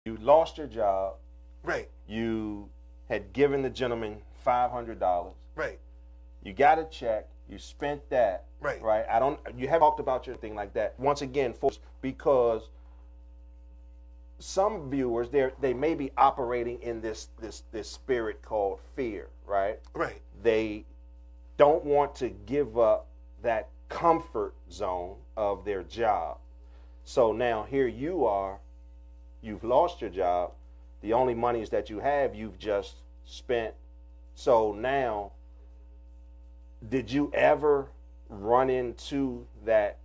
You lost your job. Right. You had given the gentleman $500. Right. You got a check. You spent that. Right. Right. I don't. You haven't talked about your thing like that. Once again, folks, because some viewers they may be operating in this spirit called fear. Right. Right. They don't want to give up that comfort zone of their job. So now here you are, you've lost your job. The only monies that you have, you've just spent. So now, did you ever run into that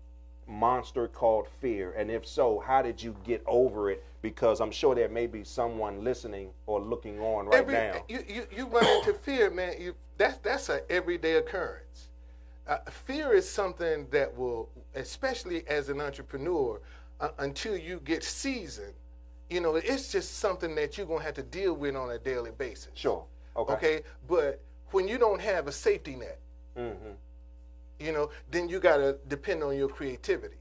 monster called fear? And if so, how did you get over it? Because I'm sure there may be someone listening or looking on right now. You run into fear, man. That's an everyday occurrence. Fear is something that will, especially as an entrepreneur, until you get seasoned, it's just something that you're going to have to deal with on a daily basis. Sure. Okay. Okay. But when you don't have a safety net, then you got to depend on your creativity.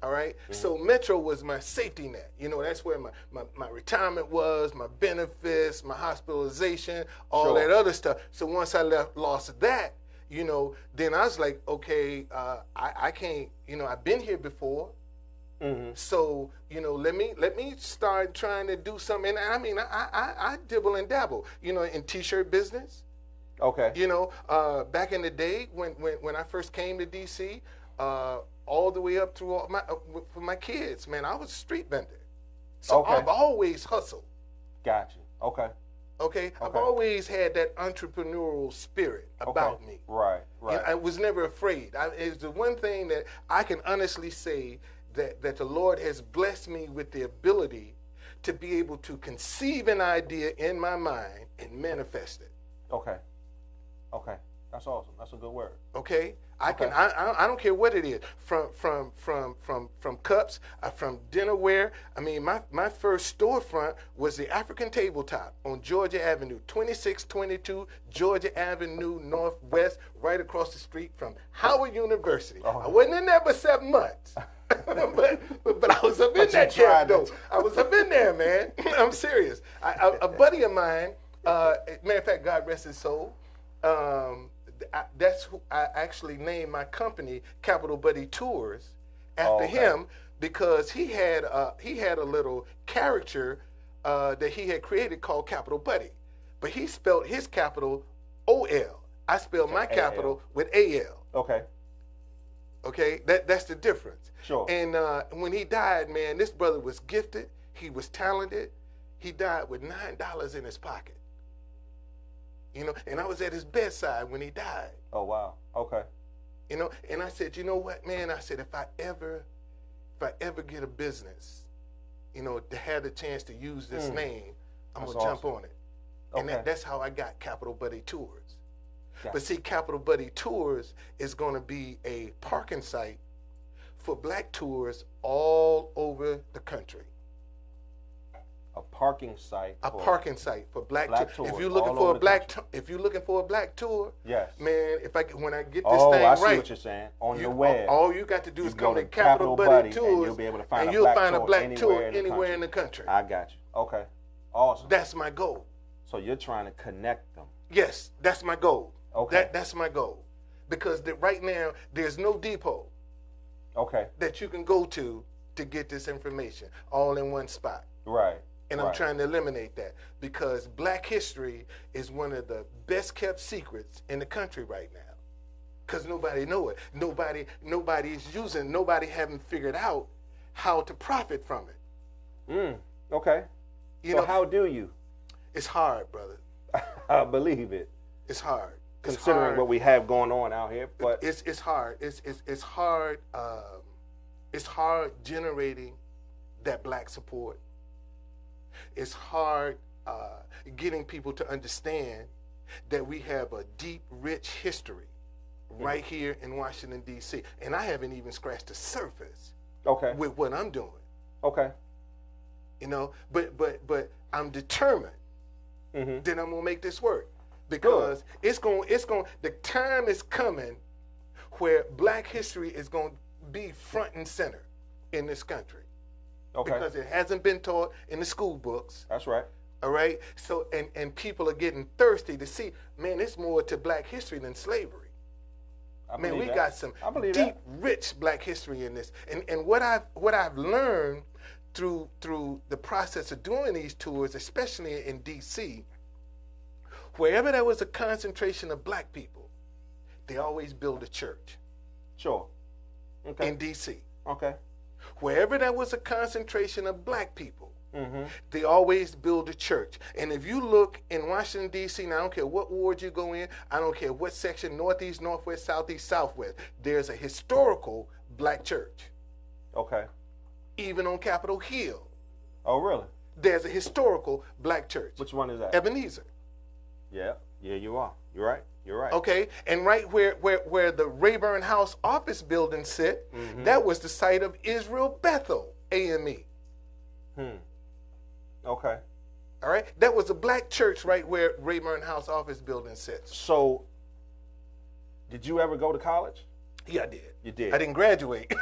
All right. So Metro was my safety net. That's where my retirement was, my benefits, my hospitalization, all that other stuff. So once I lost that, then I was like, okay, I can't, I've been here before. So, let me start trying to do something. And I mean, I dibble and dabble, in t-shirt business. Okay. Back in the day when I first came to DC, all the way up through for my kids, man, I was a street vendor. So Okay. I've always hustled. Gotcha. Okay. Okay. I've always had that entrepreneurial spirit about me. Right. Right. I was never afraid. It's the one thing that I can honestly say that the Lord has blessed me with the ability to be able to conceive an idea in my mind and manifest it. Okay. Okay. That's awesome. That's a good word. Okay. I don't care what it is. From cups, from dinnerware. I mean, my first storefront was the African Tabletop on Georgia Avenue, 2622 Georgia Avenue Northwest, right across the street from Howard University. I wasn't in there but 7 months. but I was up in that chair, though. I was up in there, man. I'm serious. A buddy of mine, matter of fact, God rest his soul, that's who I actually named my company Capital Buddy Tours after him, because he had a little character that he had created called Capital Buddy, but he spelled his capital O-L. I spelled my capital with A-L. Okay. Okay, that's the difference. Sure. And when he died, man, this brother was gifted. He was talented. He died with $9 in his pocket. And I was at his bedside when he died. Oh, wow. Okay. And I said, you know what, man? I said, if I ever get a business, to have the chance to use this name, I'm going to jump on it. And that's how I got Capital Buddy Tours. Gotcha. But see, Capital Buddy Tours is going to be a parking site for black tours all over the country. A parking site. Parking site for black tours. If you're looking for a black tour, yes, man. When I get this thing I right, see what you're saying. On the web, all you got to do is come to Capital Buddy Tours, and you'll be able to find a black tour anywhere in the country. I got you. Okay, awesome. That's my goal. So you're trying to connect them. Yes, that's my goal. Okay, that's my goal, because right now there's no depot. Okay. That you can go to get this information all in one spot. Right. And I'm trying to eliminate that, because Black history is one of the best kept secrets in the country right now. Because nobody know it. Nobody haven't figured out how to profit from it. Okay. So how do you? It's hard, brother. I believe it. It's hard. Considering what we have going on out here, but it's hard. It's hard. It's hard generating that black support. It's hard getting people to understand that we have a deep, rich history right here in Washington, D.C. And I haven't even scratched the surface with what I'm doing. Okay. But I'm determined that I'm gonna make this work, because the time is coming where black history is gonna be front and center in this country. Okay. because it hasn't been taught in the school books. That's right. All right. So and people are getting thirsty to see, man, it's more to black history than slavery. Man, we got some deep, rich black history in this. And what I've learned through the process of doing these tours, especially in DC, wherever there was a concentration of black people, they always build a church. Sure. Okay. In DC. Okay. Wherever there was a concentration of black people, Mm-hmm. they always build a church. And if you look in Washington, D.C., now I don't care what ward you go in, I don't care what section, northeast, northwest, southeast, southwest, there's a historical black church. Okay. Even on Capitol Hill, Oh, really? there's a historical black church. Which one is that? Ebenezer. Yeah. Yeah, you are. You're right. You're right. Okay, and right where the Rayburn House office building sit, Mm-hmm. that was the site of Israel Bethel AME. Okay. All right, that was a black church right where Rayburn House office building sits. So, did you ever go to college? Yeah, I did. You did. I didn't graduate.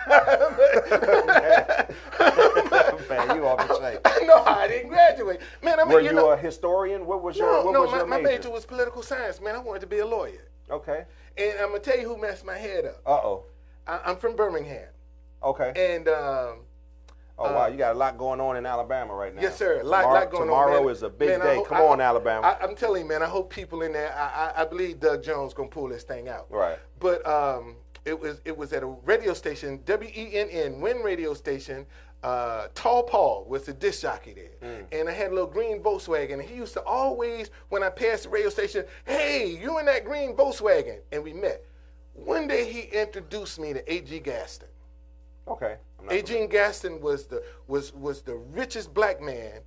Man, you off the chain. No, I didn't graduate. Man, I mean, Were you a historian? What was your my major? major was political science. Man, I wanted to be a lawyer. Okay. And I'm gonna tell you who messed my head up. Uh-oh. I'm from Birmingham, Okay. and Oh, wow. You got a lot going on in Alabama right now. yes, sir, lot going on. Tomorrow Man. is a big Man, day. Come on, Alabama. I'm telling you, man. I hope people in there. I believe Doug Jones gonna pull this thing out. Right. But it was at a radio station, WENN, Win radio station. Tall Paul was the disc jockey there, and I had a little green Volkswagen. And he used to always, when I passed the radio station, "Hey, you in that green Volkswagen?" And we met. One day he introduced me to A.G. Gaston. Okay. A.G. Gaston was the richest black man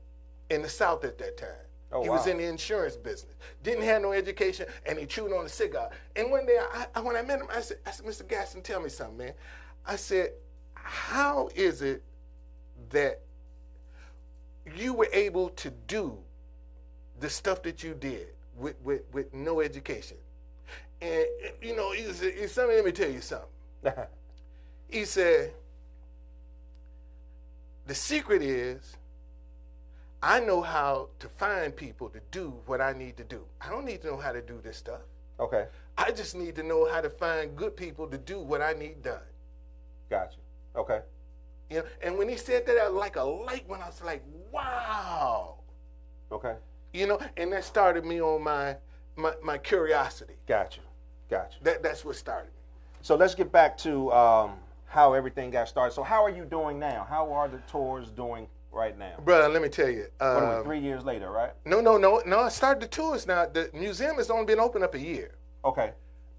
in the South at that time. Oh, he was wow. in the insurance business. Didn't have no education, and he chewed on a cigar. And one day, when I met him, I said, "Mr. Gaston, tell me something, man." I said, "How is it that you were able to do the stuff that you did with no education?" And you know, he said, "Let me tell you something." He said, "The secret is I know how to find people to do what I need to do. I don't need to know how to do this stuff. Okay. I just need to know how to find good people to do what I need done." Gotcha. Okay. You know, and when he said that, I was like a light when I was like, wow. Okay. You know, and that started me on my curiosity. Gotcha. Gotcha. That's what started me. So let's get back to how everything got started. So how are you doing now? How are the tours doing right now? Brother, let me tell you. What are we, 3 years later, right? No. I started the tours now. The museum has only been open up a year. Okay.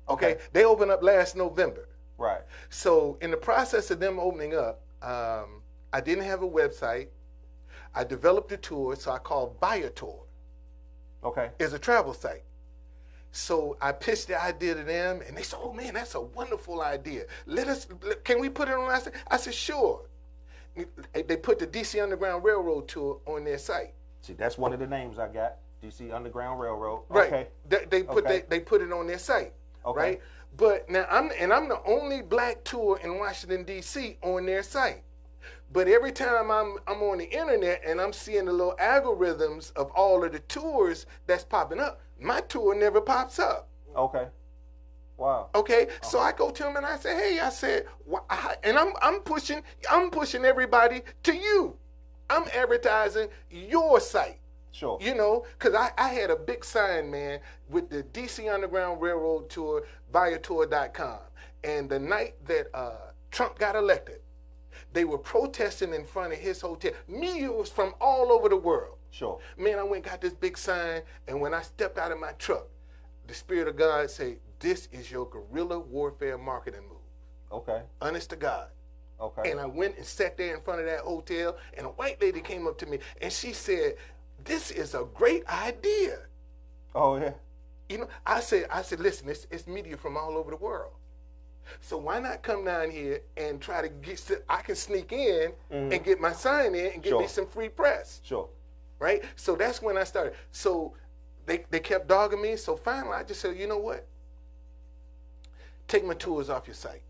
Okay. They opened up last November. Right. So in the process of them opening up, I didn't have a website. I developed a tour, so I called Viator. Okay. It's a travel site. So I pitched the idea to them, and they said, "Oh man, that's a wonderful idea. Can we put it on?" I said, "Sure." They put the DC Underground Railroad tour on their site. See, that's one of the names I got. DC Underground Railroad. Right. Okay. They put it on their site. Okay. Right. But now I'm the only black tour in Washington D.C. on their site. But every time I'm on the internet and I'm seeing the little algorithms of all of the tours that's popping up, my tour never pops up. Okay. Wow. Okay, so I go to him and I say, "Hey," and I'm pushing everybody to you. I'm advertising your site. Sure. You know, because I had a big sign, man, with the DC Underground Railroad tour, Viator.com. And the night that Trump got elected, they were protesting in front of his hotel. Media was from all over the world. Sure. Man, I went and got this big sign, and when I stepped out of my truck, the Spirit of God said, "This is your guerrilla warfare marketing move." Okay. Honest to God. Okay. And I went and sat there in front of that hotel, and a white lady came up to me, and she said, "This is a great idea." Oh, yeah. You know, I said, "Listen, it's media from all over the world. So why not come down here and try to I can sneak in and get my sign in and get me some free press." Sure. Right? So that's when I started. So they kept dogging me. So finally I just said, "You know what? Take my tours off your site.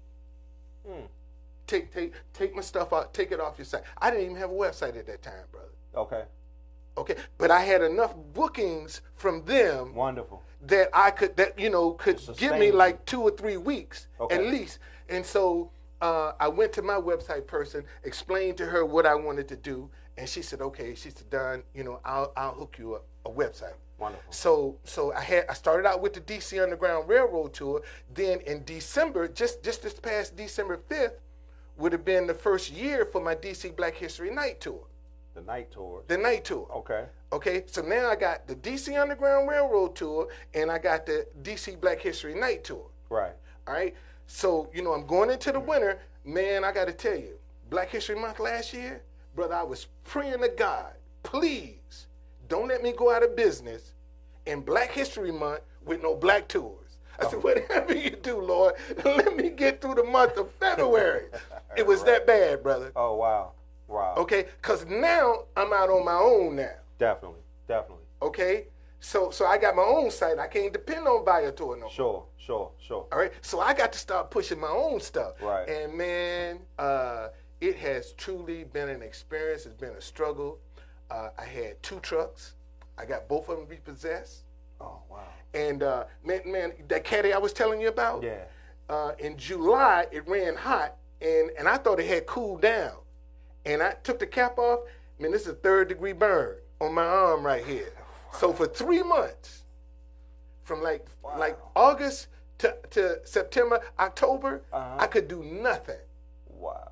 take my stuff out, take it off your site. I didn't even have a website at that time, brother. Okay. Okay, but I had enough bookings from them. Wonderful. That I could, could give me like 2 or 3 weeks at least. And so I went to my website person, explained to her what I wanted to do, and she said, okay. She said, Don, I'll hook you up a website. Wonderful. So I started out with the DC Underground Railroad tour. Then in December, just this past December 5th, would have been the first year for my DC Black History Night tour. The night tour. The night tour. Okay. Okay, so now I got the DC Underground Railroad tour, and I got the DC Black History Night tour. Right. All right. So I'm going into the winter, man. I got to tell you, Black History Month last year, brother, I was praying to God, please don't let me go out of business in Black History Month with no black tours. I said, whatever you do, Lord, let me get through the month of February. It was that bad, brother. Oh, wow. Wow. Okay, because now I'm out on my own now. Definitely. Okay, so I got my own site. I can't depend on Viator no more. Sure. All right, so I got to start pushing my own stuff. Right. And man, it has truly been an experience. It's been a struggle. I had 2 trucks. I got both of them repossessed. Oh, wow. And man, that caddy I was telling you about. Yeah. In July, it ran hot, and I thought it had cooled down. And I took the cap off. Man, this is a 3rd-degree burn on my arm right here. So for 3 months, from like August to September, October, I could do nothing. Wow.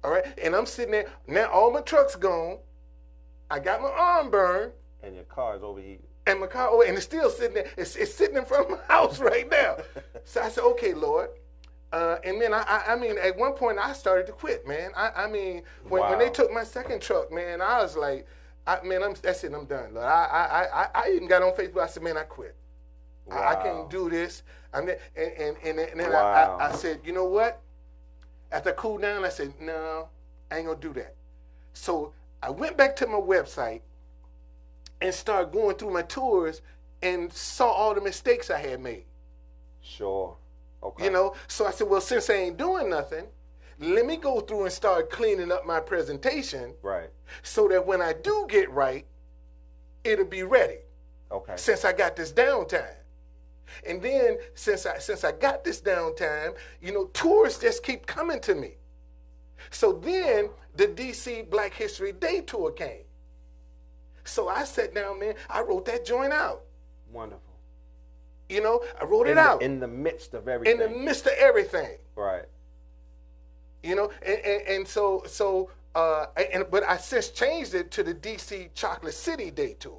All right, and I'm sitting there now. All my truck's gone. I got my arm burned. And your car is overheated. And my car, and it's still sitting there. It's sitting in front of my house right now. So I said, okay, Lord. And then I mean, at one point I started to quit, man. I mean, when they took my second truck, man, I was like, that's it, I'm done. Lord. I even got on Facebook. I said, man, I quit. Wow. I can't do this. And then wow. I said, you know what? After I cooled down, I said, no, I ain't gonna do that. So I went back to my website and started going through my tours and saw all the mistakes I had made. Sure. Okay. So I said, well, since I ain't doing nothing, let me go through and start cleaning up my presentation. Right. So that when I do get right, it'll be ready. Okay. Since I got this downtime. And then since I got this downtime, tours just keep coming to me. So then the DC Black History Day tour came. So I sat down, man, I wrote that joint out. Wonderful. I wrote it out. In the midst of everything. In the midst of everything. Right. But I since changed it to the DC Chocolate City Day tour.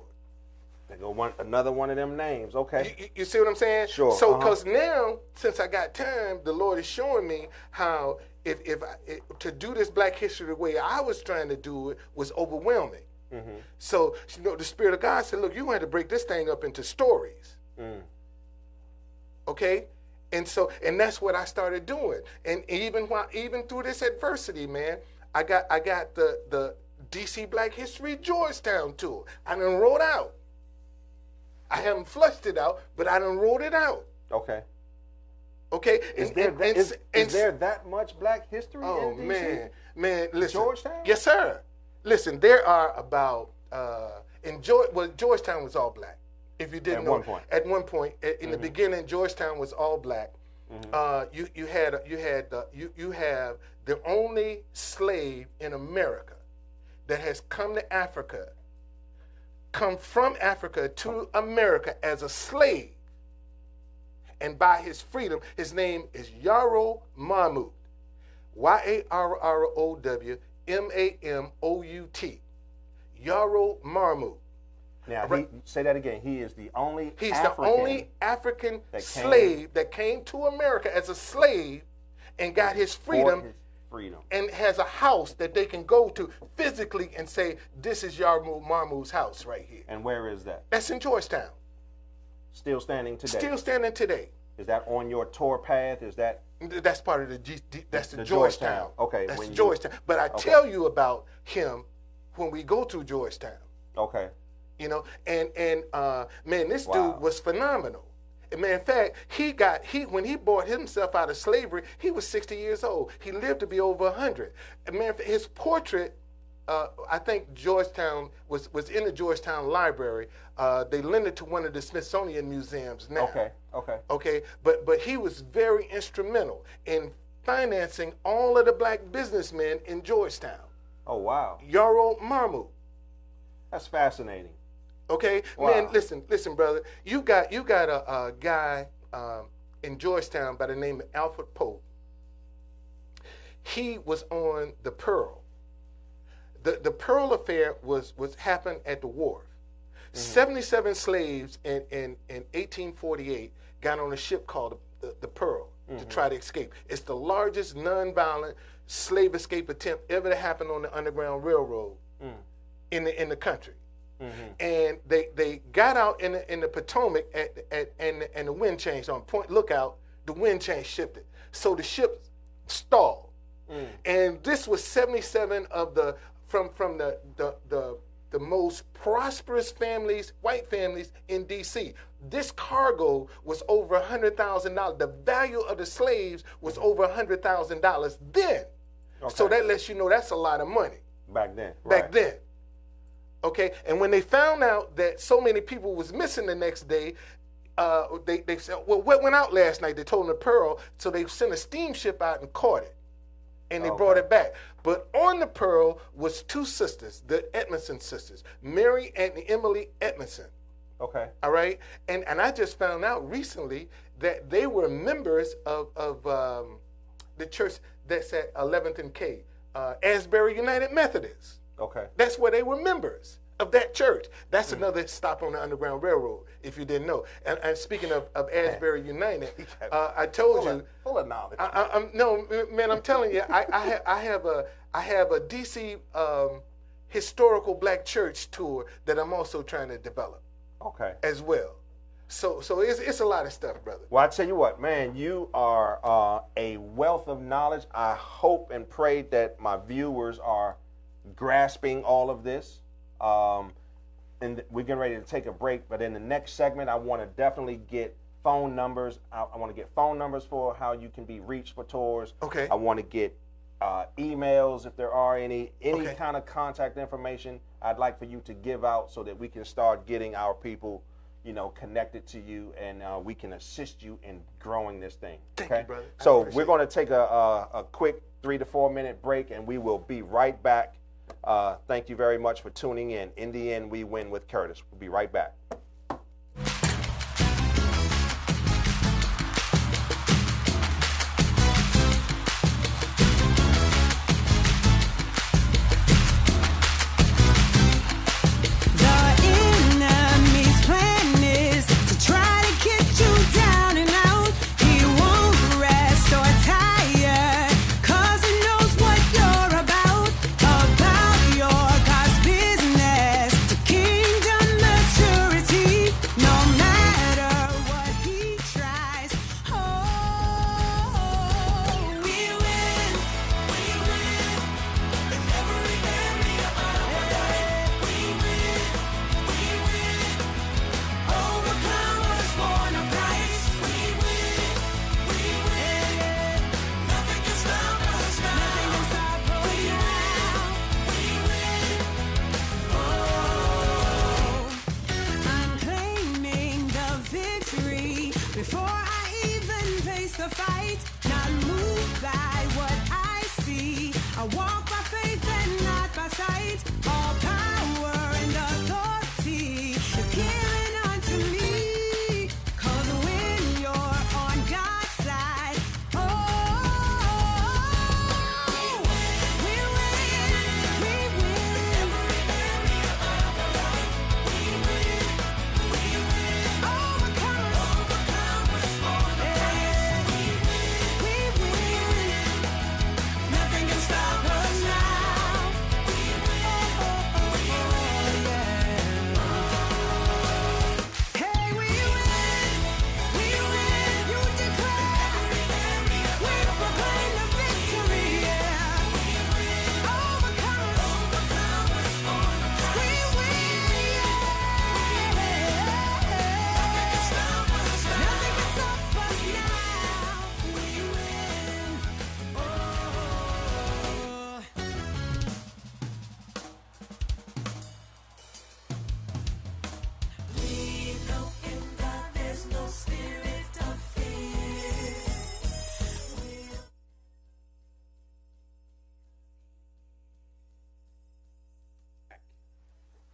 They go another one of them names. Okay. You see what I'm saying? Sure. So, because now, since I got time, the Lord is showing me how to do this Black History the way I was trying to do it was overwhelming. Mm-hmm. So, the Spirit of God said, look, you're going to have to break this thing up into stories. Mm. Okay? And that's what I started doing. And even through this adversity, man, I got the DC Black History Georgetown tour. I done wrote out. I haven't flushed it out, but I done wrote it out. Okay. Okay. Is there that much Black history in DC? Man, listen. Georgetown? Yes, sir. Listen, there are about Georgetown was all black. If you didn't know, at one point in the beginning, Georgetown was all black. Mm-hmm. You have the only slave in America that has come from Africa to America as a slave, and by his freedom, his name is Yarrow Mahmoud, YARROWMAMOUT, Yarrow Mahmoud. Now, say that again. He is the only African slave that came to America as a slave and got his freedom. And has a house that they can go to physically and say, this is Yarrow Mahmoud's house right here. And where is that? That's in Georgetown. Still standing today? Still standing today. Is that on your tour path? That's part of the Georgetown. Okay. That's Georgetown. But I tell you about him when we go through Georgetown. Okay. Man, this dude was phenomenal. As a matter of fact, when he bought himself out of slavery, he was 60 years old. He lived to be over 100. As a matter of fact, his portrait, I think Georgetown was in the Georgetown Library. They lent it to one of the Smithsonian museums now. Okay. But he was very instrumental in financing all of the black businessmen in Georgetown. Oh, wow. Yarrow Marmot. That's fascinating. Okay, wow. Man, listen, brother. You got a guy in Georgetown by the name of Alfred Pope. He was on the Pearl. The Pearl affair was happened at the wharf. 77 slaves in 1848 got on a ship called the Pearl to try to escape. It's the largest nonviolent slave escape attempt ever to happen on the Underground Railroad in the country. And they got out in the Potomac and the wind changed on Point Lookout. The wind change shifted, so the ship stalled. And this was 77 of the from the most prosperous families, white families in D.C. This cargo was over $100,000. The value of the slaves was over $100,000 then. Okay. So that lets you know that's a lot of money. Back then. Back then. Okay, and when they found out that so many people was missing the next day, they said, well, what went out last night? They told them the Pearl, so they sent a steamship out and caught it, and they brought it back. But on the Pearl was two sisters, the Edmondson sisters, Mary and Emily Edmondson. Okay. All right, and I just found out recently that they were members of the church that's at 11th and K, Asbury United Methodist. Okay. That's where they were members of that church. That's another stop on the Underground Railroad, if you didn't know. And speaking of Asbury United, I told you. Full of knowledge. No, man, I'm telling you, I have a DC historical black church tour that I'm also trying to develop. Okay. As well. So it's a lot of stuff, brother. Well, I tell you what, man, you are a wealth of knowledge. I hope and pray that my viewers are grasping all of this. And we're getting ready to take a break, but in the next segment, I want to definitely get phone numbers. I want to get phone numbers for how you can be reached for tours. Okay. I want to get emails if there are any kind of contact information I'd like for you to give out so that we can start getting our people, connected to you, and we can assist you in growing this thing. Thank you, brother. So we're going to take a quick 3 to 4 minute break, and we will be right back. Thank you very much for tuning in. In the end, we win with Curtis. We'll be right back. No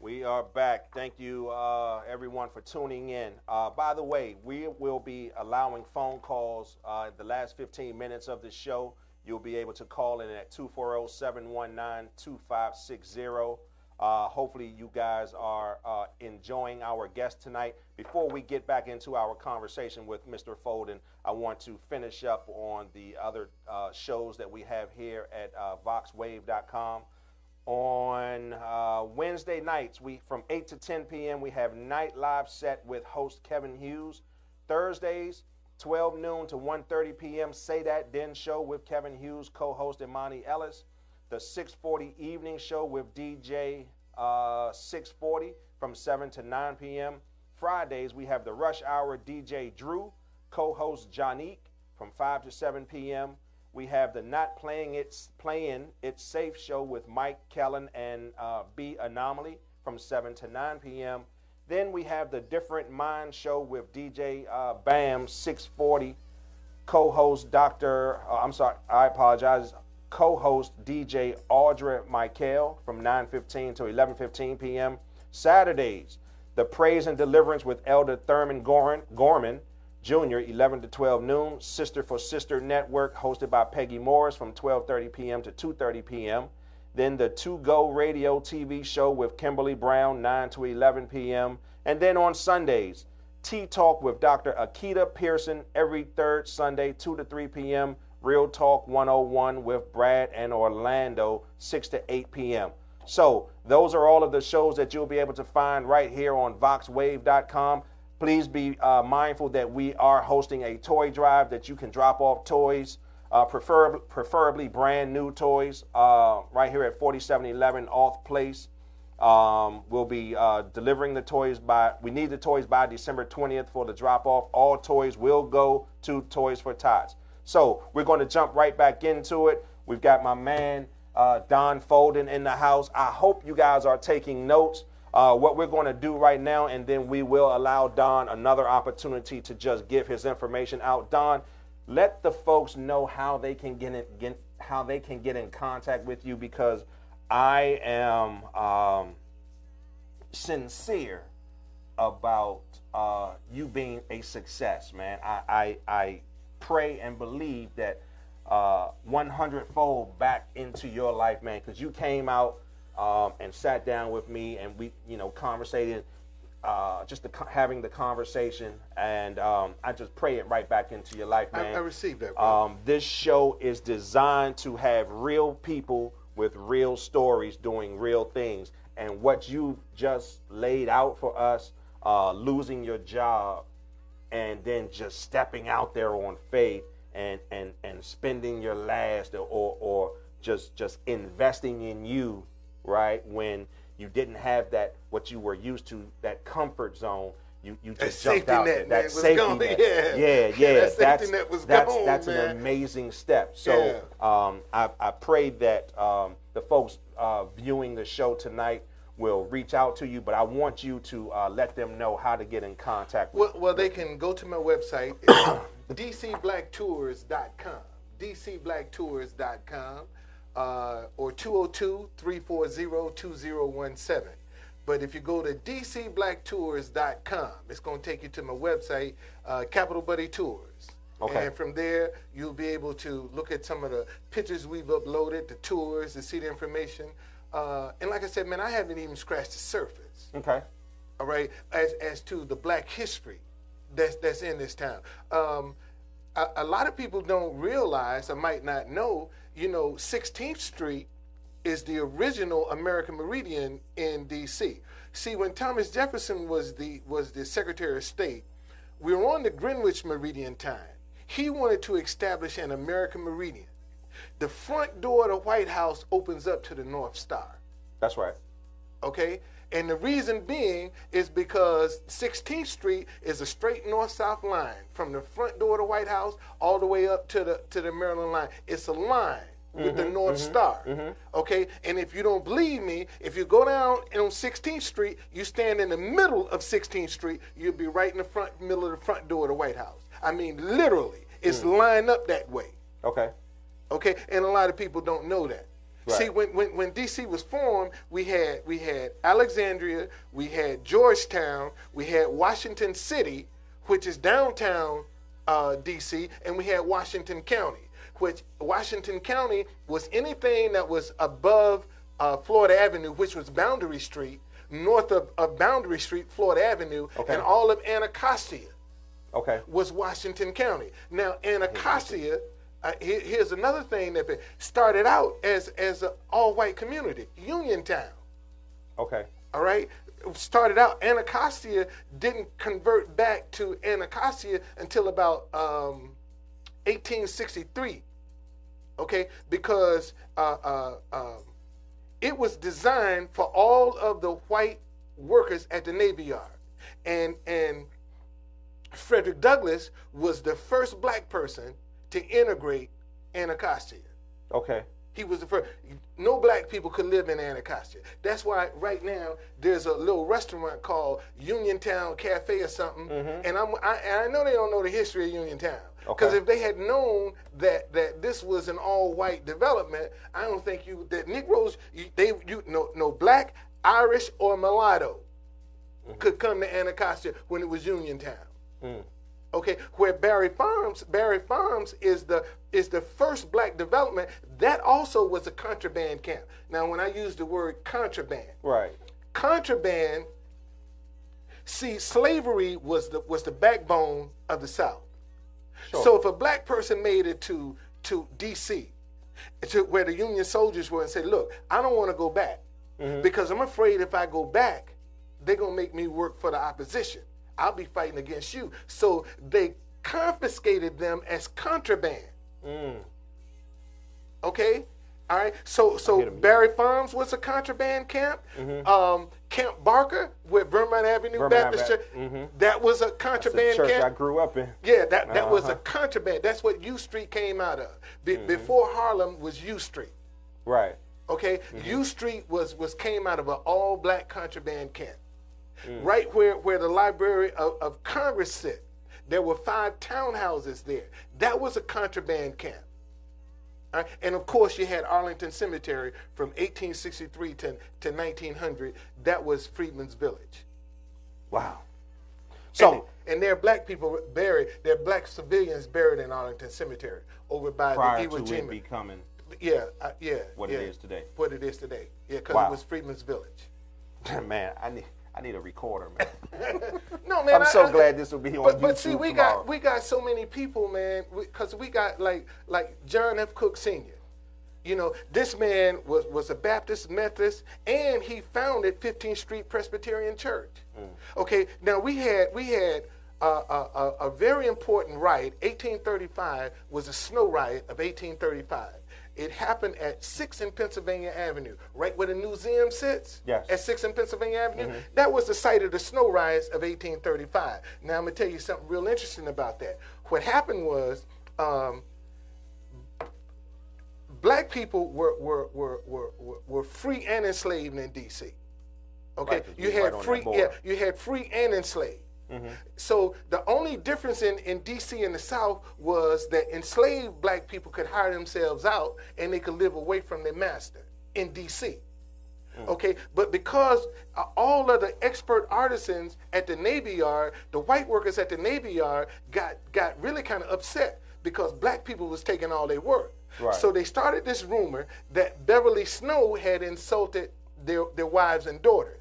We are back. Thank you, everyone, for tuning in. By the way, we will be allowing phone calls the last 15 minutes of the show. You'll be able to call in at 240-719-2560. Hopefully, you guys are enjoying our guest tonight. Before we get back into our conversation with Mr. Foden, I want to finish up on the other shows that we have here at VoxWave.com. On Wednesday nights, from 8 to 10 p.m., we have Night Live Set with host Kevin Hughes. Thursdays, 12 noon to 1:30 p.m., Say That Then Show with Kevin Hughes, co-host Imani Ellis. The 6:40 evening show with DJ 640 from 7 to 9 p.m. Fridays, we have the Rush Hour DJ Drew, co-host Jonique from 5 to 7 p.m. We have the Not Playing It's Safe show with Mike Kellen and B Anomaly from 7 to 9 p.m. Then we have the Different Mind show with DJ Bam 640, co-host co-host DJ Audra Michael from 9:15 to 11:15 p.m. Saturdays, the Praise and Deliverance with Elder Thurman Gorman Jr., 11 to 12 noon. Sister for Sister Network, hosted by Peggy Morris from 12:30 p.m. to 2:30 p.m. Then the To Go Radio TV show with Kimberly Brown, 9 to 11 p.m. And then on Sundays, Tea Talk with Dr. Akita Pearson every third Sunday, 2 to 3 p.m. Real Talk 101 with Brad and Orlando, 6 to 8 p.m. So those are all of the shows that you'll be able to find right here on VoxWave.com. Please be mindful that we are hosting a toy drive that you can drop off toys, preferably brand new toys, right here at 4711 Off Place. We'll be delivering the toys we need the toys by December 20th for the drop off. All toys will go to Toys for Tots. So we're going to jump right back into it. We've got my man, Don Foden in the house. I hope you guys are taking notes. What we're going to do right now, and then we will allow Don another opportunity to just give his information out. Don, let the folks know how they can get in contact with you, because I am sincere about you being a success, man. I pray and believe that 100-fold back into your life, man, because you came out and sat down with me, and we, conversated, having the conversation, and I just pray it right back into your life, man. I received that, bro. This show is designed to have real people with real stories doing real things, and what you just laid out for us, losing your job, and then just stepping out there on faith and spending your last or just investing in you, right, when you didn't have that, what you were used to, that comfort zone. You just jumped out there. That safety net. Yeah. That safety net was gone, that's man. An amazing step. So I pray that the folks viewing the show tonight will reach out to you, but I want you to let them know how to get in contact with you. Well, they can go to my website, dcblacktours.com, dcblacktours.com, or 202-340-2017. But if you go to dcblacktours.com, it's going to take you to my website, Capital Buddy Tours. Okay. And from there, you'll be able to look at some of the pictures we've uploaded, the tours, to see the information. And like I said, man, I haven't even scratched the surface. Okay. All right, as to the black history that's in this town. A lot of people don't realize, or might not know, 16th Street is the original American Meridian in D.C. See, when Thomas Jefferson was the Secretary of State, we were on the Greenwich Meridian time. He wanted to establish an American Meridian. The front door of the White House opens up to the North Star. That's right. Okay? And the reason being is because 16th Street is a straight north-south line from the front door of the White House all the way up to the Maryland line. It's a line with the North Star. Okay? And if you don't believe me, if you go down on 16th Street, you stand in the middle of 16th Street, you'll be right in the middle of the front door of the White House. I mean, literally, it's lined up that way. Okay. Okay? And a lot of people don't know that. Right. See, when D.C. was formed, we had Alexandria, we had Georgetown, we had Washington City, which is downtown D.C., and we had Washington County, which Washington County was anything that was above Florida Avenue, which was Boundary Street, north of Boundary Street, Florida Avenue, Okay. and all of Anacostia Okay. was Washington County. Now, Anacostia, here's another thing that started out as an all-white community, Uniontown. Okay. All right? Started out, Anacostia didn't convert back to Anacostia until about 1863, okay? Because it was designed for all of the white workers at the Navy Yard. And Frederick Douglass was the first black person to integrate Anacostia. Okay. He was the first. No black people could live in Anacostia. That's why right now there's a little restaurant called Uniontown Cafe or something. And I know they don't know the history of Uniontown. Because Okay. if they had known that this was an all-white development, I don't think that Negroes, no black, Irish, or mulatto could come to Anacostia when it was Uniontown. Okay, where Barry Farms is the first black development. That also was a contraband camp. Now, when I use the word contraband, Right. contraband, see, slavery was the backbone of the South. Sure. So if a black person made it to D.C., to where the Union soldiers were, and said, "Look, I don't want to go back because I'm afraid if I go back, they're gonna make me work for the opposition. I'll be fighting against you." So they confiscated them as contraband. Okay? All right. So Barry Farms was a contraband camp. Camp Barker with Vermont Avenue Baptist Church, that was a contraband Church camp. I grew up in. Yeah, that was a contraband. That's what U Street came out of. Before Harlem was U Street. Right. Okay? U Street was came out of an all black contraband camp. Right where the Library of Congress sit. There were 5 townhouses there. That was a contraband camp. And of course, you had Arlington Cemetery from 1863 to 1900. That was Freedman's Village. Wow. So and there are black people buried. There are black civilians buried in Arlington Cemetery over by prior the Iwo to it Jima. becoming What it is today. What it is today. Yeah, because Wow. it was Freedman's Village. Man, I need a recorder, man. No, man. I'm so glad this will be on YouTube But see, we tomorrow. got so many people, man. Because we got like John F. Cook Sr. You know, this man was a Baptist Methodist, and he founded 15th Street Presbyterian Church. Okay, now we had a very important riot. 1835 was a snow riot of 1835. It happened at 6th and Pennsylvania Avenue, right where the museum sits. Yes. At 6th and Pennsylvania Avenue. That was the site of the snow riots of 1835. Now I'm gonna tell you something real interesting about that. What happened was, black people were free and enslaved in D.C. Okay, Right, you had free, you had free and enslaved. So the only difference in D.C. and the South was that enslaved black people could hire themselves out and they could live away from their master in D.C. Okay, but because all of the expert artisans at the Navy Yard, the white workers at the Navy Yard got really kind of upset because black people was taking all their work. Right. So they started this rumor that Beverly Snow had insulted their wives and daughters.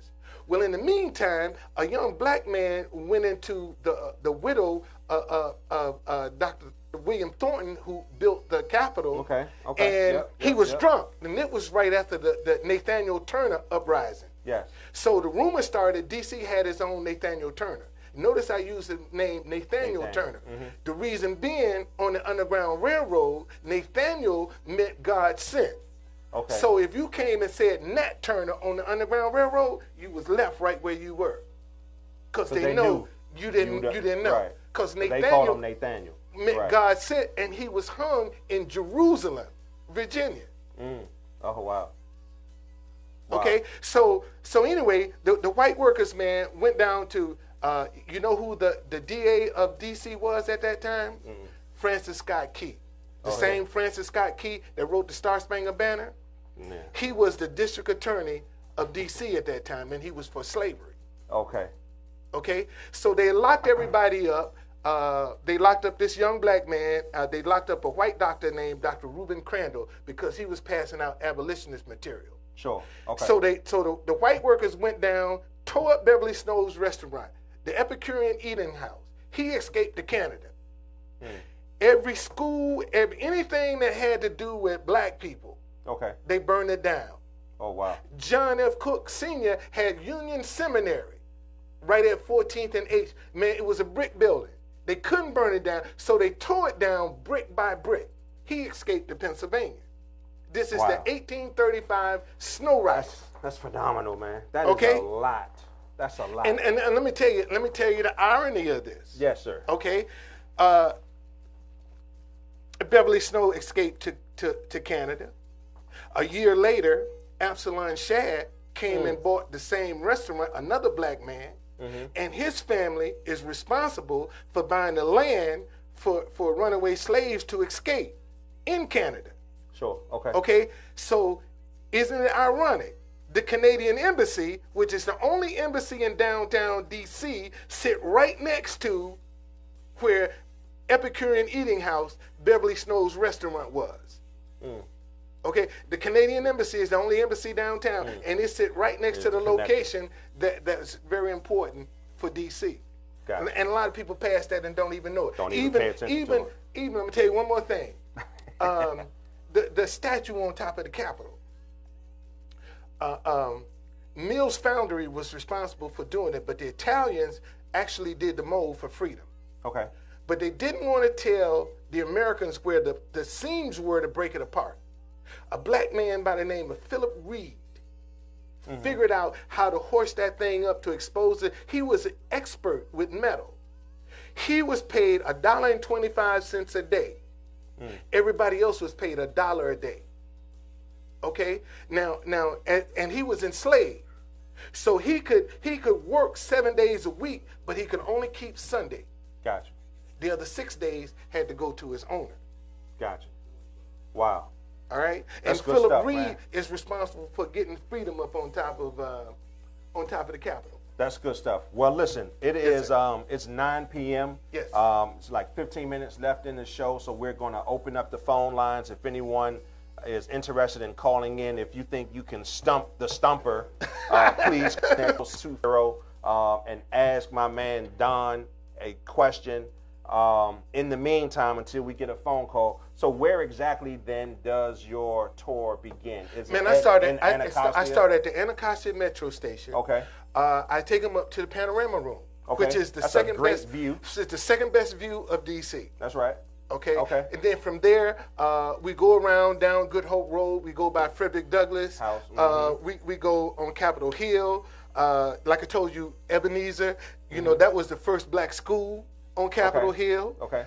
Well, in the meantime, a young black man went into the widow of Dr. William Thornton, who built the Capitol. Okay. And he was drunk. And it was right after the Nathaniel Turner uprising. Yes. So the rumor started D.C. had its own Nathaniel Turner. Notice I use the name Nathaniel Turner. The reason being, on the Underground Railroad, Nathaniel meant God sent. Okay. So if you came and said Nat Turner on the Underground Railroad, you was left right where you were, because they know you didn't know. Right. Because They called him Nathaniel. meant Right. God sent, and he was hung in Jerusalem, Virginia. Oh wow. Okay, so anyway, the white workers, man, went down to you know who the DA of D.C. was at that time? Francis Scott Key. The same Francis Scott Key that wrote the Star Spangled Banner. Yeah. He was the district attorney of D.C. at that time, and he was for slavery. Okay. Okay, so they locked everybody up. They locked up this young black man. They locked up a white doctor named Dr. Reuben Crandall because he was passing out abolitionist material. Sure. Okay. So the white workers went down, tore up Beverly Snow's restaurant, the Epicurean Eating House. He escaped to Canada. Every school, anything that had to do with black people, okay. they burned it down. Oh, wow. John F. Cook Sr. had Union Seminary right at 14th and H. Man, it was a brick building. They couldn't burn it down, so they tore it down brick by brick. He escaped to Pennsylvania. This is Wow. the 1835 Snow Riders. That's phenomenal, man. That is Okay. a lot. That's a lot. And let me tell you the irony of this. Yes, sir. Okay. Beverly Snow escaped to Canada. A year later, Absalom Shad came and bought the same restaurant, another black man, and his family is responsible for buying the land for runaway slaves to escape in Canada. Sure. Okay. Okay, so isn't it ironic? The Canadian Embassy, which is the only embassy in downtown D.C., sit right next to where Epicurean Eating House, Beverly Snow's restaurant was. Okay, the Canadian Embassy is the only embassy downtown, and it sit right next to the location that's very important for D.C. Got it. And a lot of people pass that and don't even know it. Don't even pay attention to it. Even, let me tell you one more thing. The statue on top of the Capitol. Mills Foundry was responsible for doing it, but the Italians actually did the mold for freedom. Okay. But they didn't want to tell the Americans where the seams were to break it apart. A black man by the name of Philip Reed figured out how to hoist that thing up to expose it. He was an expert with metal. He was paid $1.25 a day. Everybody else was paid $1 a day. Okay, now, and he was enslaved, so he could work 7 days a week, but he could only keep Sunday. Gotcha. The other 6 days had to go to his owner. Gotcha. Wow. All right, That's and good Philip stuff, Reed man. is responsible for getting freedom up on top of the Capitol. That's good stuff. Well, listen, it Yes, is sir. it's 9 p.m. Yes. It's like 15 minutes left in the show, so we're going to open up the phone lines. If anyone is interested in calling in, if you think you can stump the stumper, please connect us 20 and ask my man Don a question. In the meantime, until we get a phone call. So where exactly then does your tour begin? Is Man, it I started in Anacostia? I started at the Anacostia Metro Station. Okay. I take them up to the Panorama Room, Okay. which is the That's a second great best view. It's the second best view of DC. That's right. Okay. Okay. And then from there, we go around down Good Hope Road. We go by Frederick Douglass. House. We go on Capitol Hill. Like I told you, Ebenezer. You know, that was the first black school on Capitol Okay. Hill. Okay.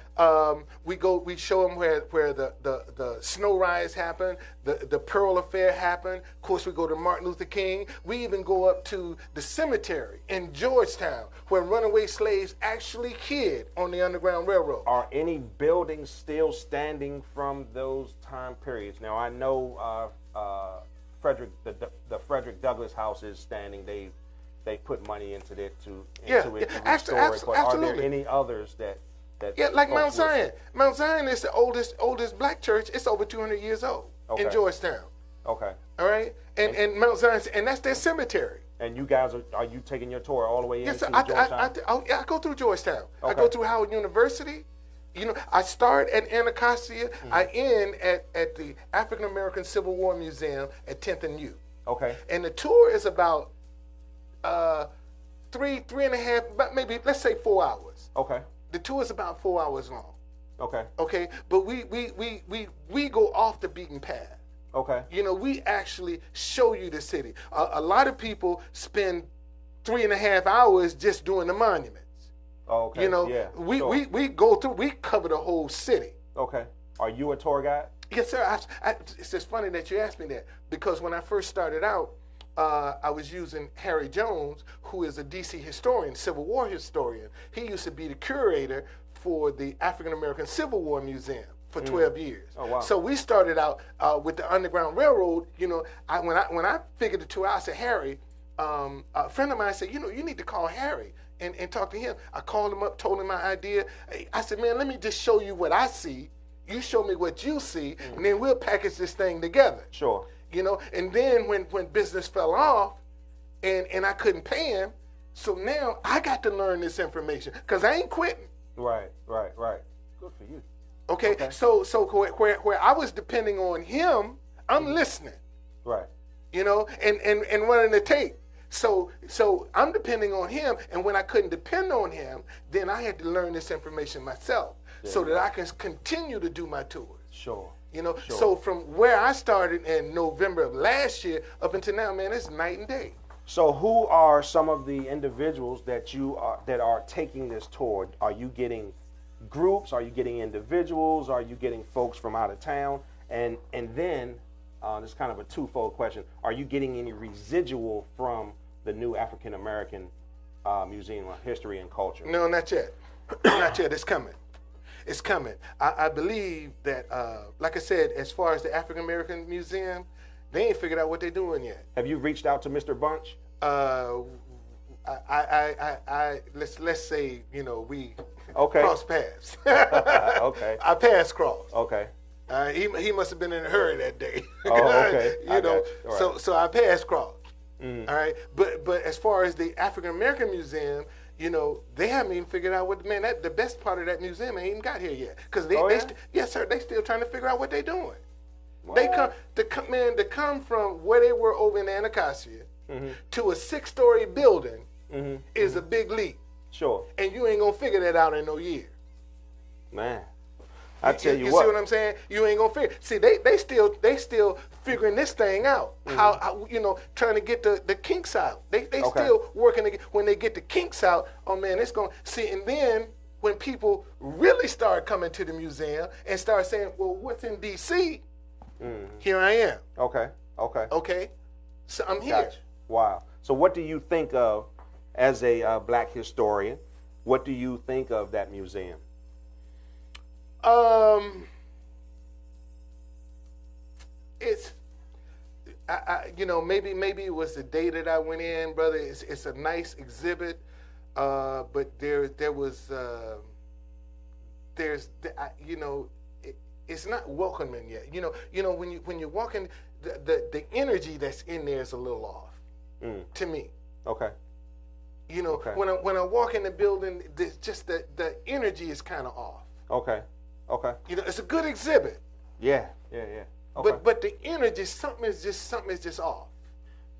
We show them where the snow riots happened, the Pearl Affair happened. Of course, we go to Martin Luther King. We even go up to the cemetery in Georgetown, where runaway slaves actually hid on the Underground Railroad. Are any buildings still standing from those time periods? Now I know Frederick, the Frederick Douglass House is standing. They put money into it to restore it. But absolutely. are there any others that Yeah, like folks Mount would- Zion. Mount Zion is the oldest black church. It's over 200 years old Okay. in Georgetown. Okay. All right, and Mount Zion, and that's their cemetery. And you guys are you taking your tour all the way Yes, into sir. Georgetown? I go through Georgetown. I Okay. go through Howard University. You know, I start at Anacostia. I end at the African American Civil War Museum at 10th and U. Okay. And the tour is about three and a half, but maybe let's say 4 hours. Okay. The tour is about 4 hours long. Okay. Okay, but we go off the beaten path. Okay. You know, we actually show you the city. A lot of people spend 3.5 hours just doing the monuments. Okay. You know, yeah, we sure. go through, we cover the whole city. Okay. Are you a tour guide? Yes, sir. It's just funny that you asked me that, because when I first started out, I was using Harry Jones, who is a DC historian, Civil War historian. He used to be the curator for the African American Civil War Museum for 12 years. Oh, wow. So we started out with the Underground Railroad. You know, when I figured the two out, I said, Harry, a friend of mine said, you need to call Harry and talk to him. I called him up, told him my idea. I said, man, let me just show you what I see. You show me what you see, and then we'll package this thing together. Sure. You know, and then when business fell off and I couldn't pay him, so now I got to learn this information because I ain't quitting. Right. Good for you. Okay? So where I was depending on him, I'm listening. Right. You know, and running the tape. So I'm depending on him, and when I couldn't depend on him, then I had to learn this information myself so that I can continue to do my tours. Sure. You know, so from where I started in November of last year up until now, man, it's night and day. So who are some of the individuals that are taking this tour? Are you getting groups? Are you getting individuals? Are you getting folks from out of town? And then this is kind of a twofold question. Are you getting any residual from the new African American Museum of History and Culture? No, not yet. Not yet. It's coming. It's coming. I believe that, like I said, as far as the African American Museum, they ain't figured out what they're doing yet. Have you reached out to Mr. Bunch? Let's say, we Okay. cross paths. Okay. I pass cross. Okay. He must have been in a hurry that day. Oh, okay. I got you. All right. So I pass cross. All right. But as far as the African American Museum, they haven't even figured out the best part of that museum ain't even got here yet. Because yes, sir, they still trying to figure out what they're doing. What? They come from where they were over in Anacostia to a 6-story building is a big leap. Sure. And you ain't gonna figure that out in no year. Man, I tell you You what. see what I'm saying? You ain't gonna figure. See, they still figuring this thing out. How trying to get the kinks out. They still working to get, when they get the kinks out. Oh man, it's gonna see. And then when people really start coming to the museum and start saying, well, what's in D.C.? Here I am. Okay. Okay. So I'm here. Gotcha. Wow. So what do you think of, as a black historian, what do you think of that museum? It's, maybe it was the day that I went in, brother. It's a nice exhibit, but it's not welcoming yet. When you're walking, the energy that's in there is a little off to me. Okay. When I walk in the building, just the energy is kind of off. Okay. It's a good exhibit. Yeah. Okay. But the energy, something is just off.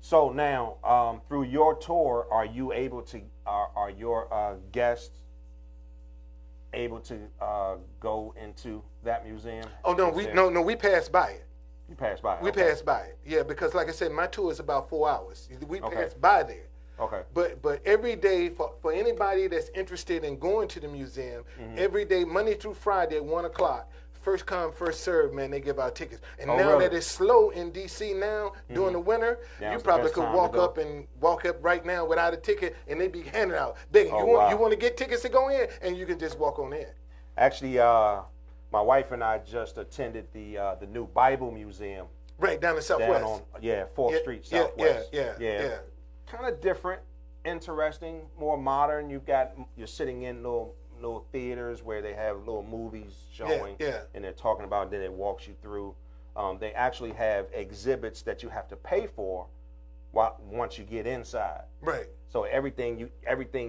So now, through your tour, are you able to? Are your guests able to go into that museum? Oh no, we passed by it. You passed by it. We passed by it. Yeah, because like I said, my tour is about 4 hours. We passed by there. Okay. But every day for anybody that's interested in going to the museum, every day, Monday through Friday at 1 o'clock, first come, first serve, man, they give out tickets. And now really? that it's slow in D.C. now, during the winter, you probably could walk up right now without a ticket, and they be handing out. You want to get tickets to go in, and you can just walk on in. Actually, my wife and I just attended the new Bible Museum. Right, down in Southwest. Down on 4th Street, Southwest. Yeah. Kind of different, interesting, more modern. You're sitting in little theaters where they have little movies showing, and they're talking about. Then it walks you through. They actually have exhibits that you have to pay for, once you get inside. Right. So everything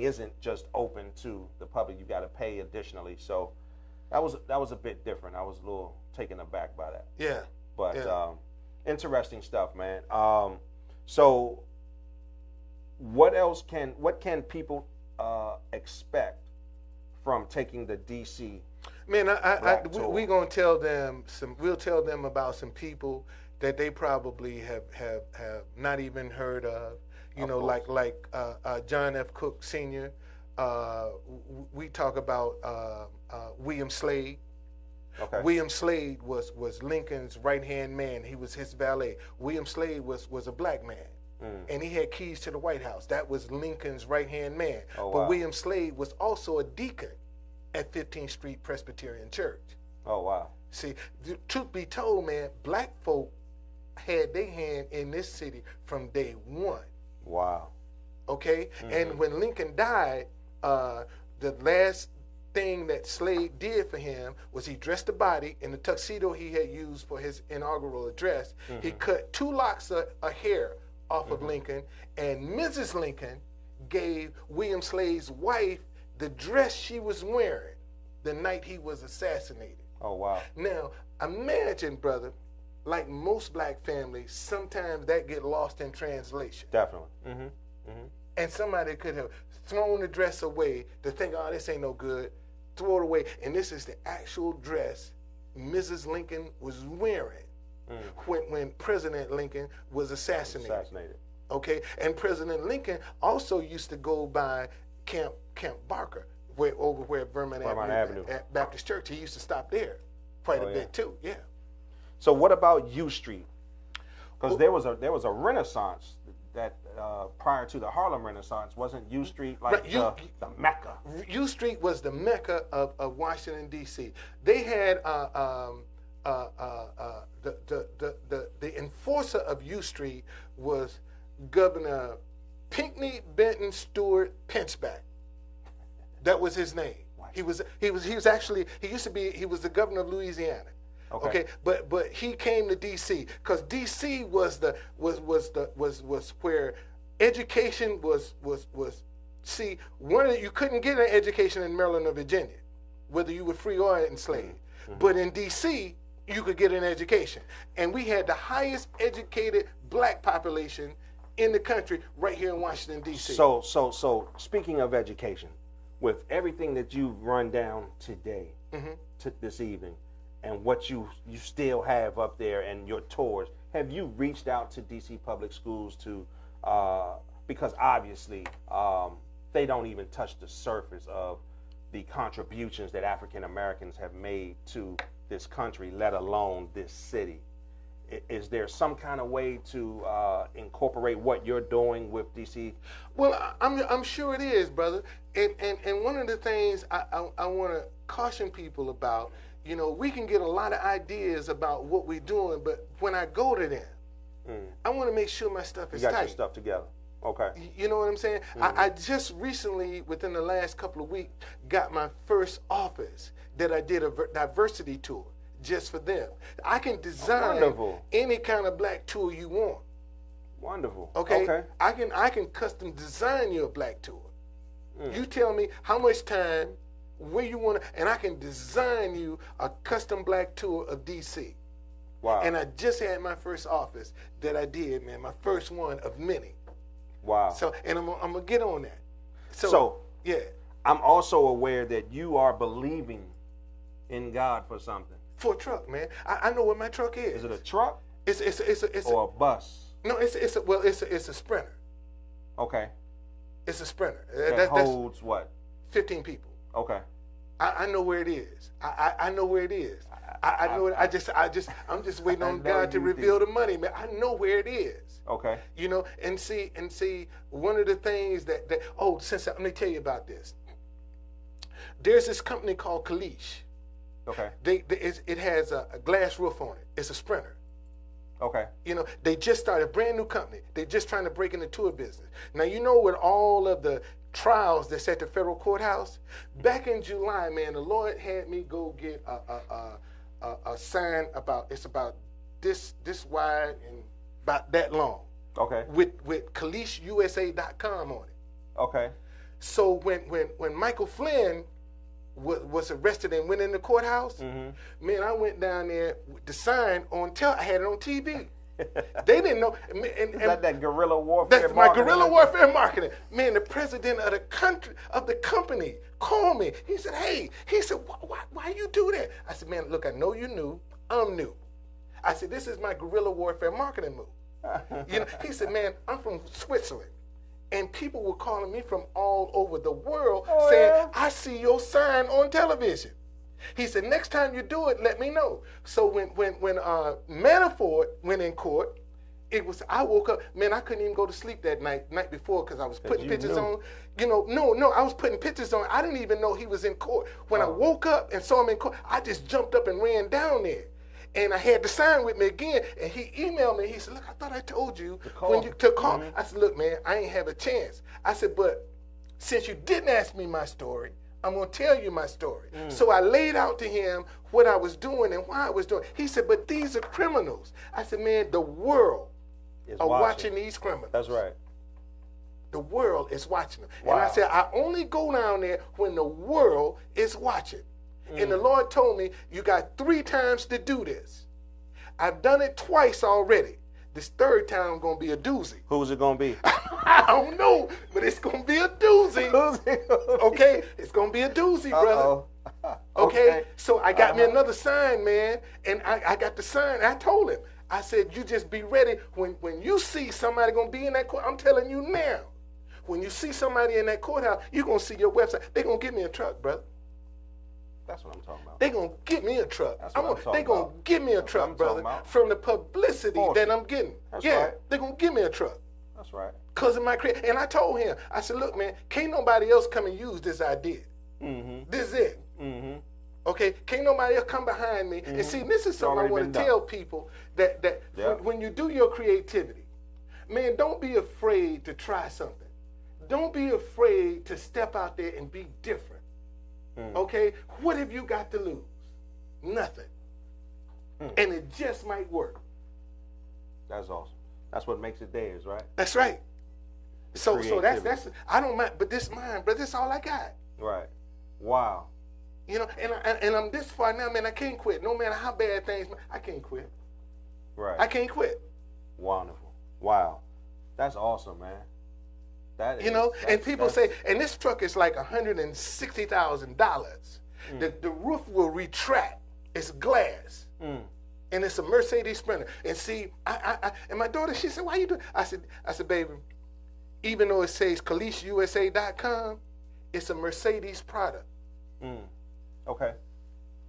isn't just open to the public. You got to pay additionally. So that was a bit different. I was a little taken aback by that. Yeah. But interesting stuff, man. So what can people expect from taking the DC? Man, we're gonna tell them we'll tell them about some people that they probably have not even heard of. Like John F. Cook Sr. We talk about William Slade. Okay. William Slade was Lincoln's right-hand man. He was his valet. William Slade was a black man. And he had keys to the White House. That was Lincoln's right-hand man. Oh, but wow. William Slade was also a deacon at 15th Street Presbyterian Church. Oh, wow. See, the truth be told, man, black folk had their hand in this city from day one. Wow. Okay? And when Lincoln died, the last thing that Slade did for him was he dressed the body in the tuxedo he had used for his inaugural address. He cut 2 locks of hair off of Lincoln, and Mrs. Lincoln gave William Slade's wife the dress she was wearing the night he was assassinated. Oh, wow. Now, imagine, brother, like most black families, sometimes that get lost in translation. Definitely. And somebody could have thrown the dress away to think, oh, this ain't no good, throw it away. And this is the actual dress Mrs. Lincoln was wearing when President Lincoln was assassinated. Okay, and President Lincoln also used to go by Camp Barker, over where Vermont Avenue at Baptist Church. He used to stop there quite a bit too. Yeah. So what about U Street? Because there was a Renaissance that prior to the Harlem Renaissance. Wasn't U Street like the Mecca? U Street was the Mecca of Washington D.C. They had the enforcer of U Street was Governor Pinckney Benton Stewart Pinchback. That was his name. He was actually, he used to be, he was the governor of Louisiana. Okay, but he came to D.C. because D.C. was where education was. See, you couldn't get an education in Maryland or Virginia, whether you were free or enslaved. But in D.C. you could get an education, and we had the highest educated black population in the country right here in Washington D.C. So speaking of education, with everything that you've run down today, this evening, and what you still have up there and your tours, have you reached out to DC public schools to, because obviously they don't even touch the surface of the contributions that African Americans have made to this country, let alone this city. Is there some kind of way to incorporate what you're doing with DC? Well, I'm sure it is, brother. And one of the things I want to caution people about, you know, we can get a lot of ideas about what we're doing, but when I go to them, I want to make sure my stuff is tight. You got your stuff together. Okay. You know what I'm saying? I just recently, within the last couple of weeks, got my first office that I did a diversity tour just for them. I can design any kind of black tour you want. Wonderful. Okay. I can custom design you a black tour. You tell me how much time, where you want to, and I can design you a custom black tour of DC. Wow. And I just had my first office that I did, man, my first one of many. Wow. So, and I'm gonna get on that. So yeah. I'm also aware that you are believing in God for something. For a truck, man. I know what my truck is. Is it a truck? It's or a bus? No, it's a Sprinter. Okay. It's a Sprinter. That holds what? 15 people. Okay. I know where it is. I know where it is. I know it. I'm just waiting on God to reveal the money, man. I know where it is. Okay. You know, and see, one of the things that let me tell you about this. There's this company called Kalish. Okay. It has a glass roof on it. It's a Sprinter. Okay. You know, they just started a brand new company. They're just trying to break into tour business. Now, you know, with all of the trials that's at the federal courthouse, back in July, man, the Lord had me go get a sign about this wide and about that long. Okay. With KalishUSA.com on it. Okay. So when Michael Flynn was arrested and went in the courthouse, man, I went down there with the sign on. I had it on TV. They didn't know. And that guerrilla warfare? That's my guerrilla warfare marketing. Man, the president of the company called me. He said, "Hey," he said, "Why you do that?" I said, "Man, look, I know you knew. I'm new." I said, "This is my guerrilla warfare marketing move." You know, he said, "Man, I'm from Switzerland." And people were calling me from all over the world saying, "I see your sign on television." He said, "Next time you do it, let me know." So when Manafort went in court it was. I woke up, man. I couldn't even go to sleep that night before because I was putting pictures knew. on. You know, no, I was putting pictures on. I didn't even know he was in court. When I woke up and saw him in court, I just jumped up and ran down there. And I had the sign with me again, and he emailed me. He said, "Look, I thought I told you to call." I said, "Look, man, I ain't have a chance." I said, "But since you didn't ask me my story, I'm going to tell you my story." So I laid out to him what I was doing and why I was doing. He said, "But these are criminals." I said, "Man, the world is watching these criminals." That's right. The world is watching them. Wow. And I said, I only go down there when the world is watching. And the Lord told me, you got 3 times to do this. I've done it twice already. This third time going to be a doozy. Who's it going to be? I don't know, but it's going to be a doozy. Okay? It's going to be a doozy, brother. Okay? So I got me another sign, man, and I got the sign. I told him, I said, you just be ready. When you see somebody going to be in that court, I'm telling you now, when you see somebody in that courthouse, you're going to see your website. They're going to give me a truck, brother. That's what I'm talking about. They're going to give me a truck. They're going to about. give me a truck, brother, from the publicity that I'm getting. That's yeah, right. they're going to give me a truck. That's right. Because of my creation. And I told him, I said, look, man, can't nobody else come and use this idea. This is it. Okay? Can't nobody else come behind me. And see, this is something I want to tell people that when you do your creativity, man, don't be afraid to try something. Don't be afraid to step out there and be different. Okay? What have you got to lose? Nothing. And it just might work. That's awesome. That's what makes it theirs, right? That's right. So that's I don't mind, but this mine, but this all I got. Right. Wow. You know, and I'm this far now, man. I can't quit. No matter how bad things, I can't quit. Right. I can't quit. Wonderful. Wow. That's awesome, man. That is, you know, and people say, and this truck is like $160,000. The roof will retract. It's glass. And it's a Mercedes Sprinter. And see, and my daughter, she said, "Why you doing?" I said, baby, even though it says KalishaUSA.com, it's a Mercedes product. Okay.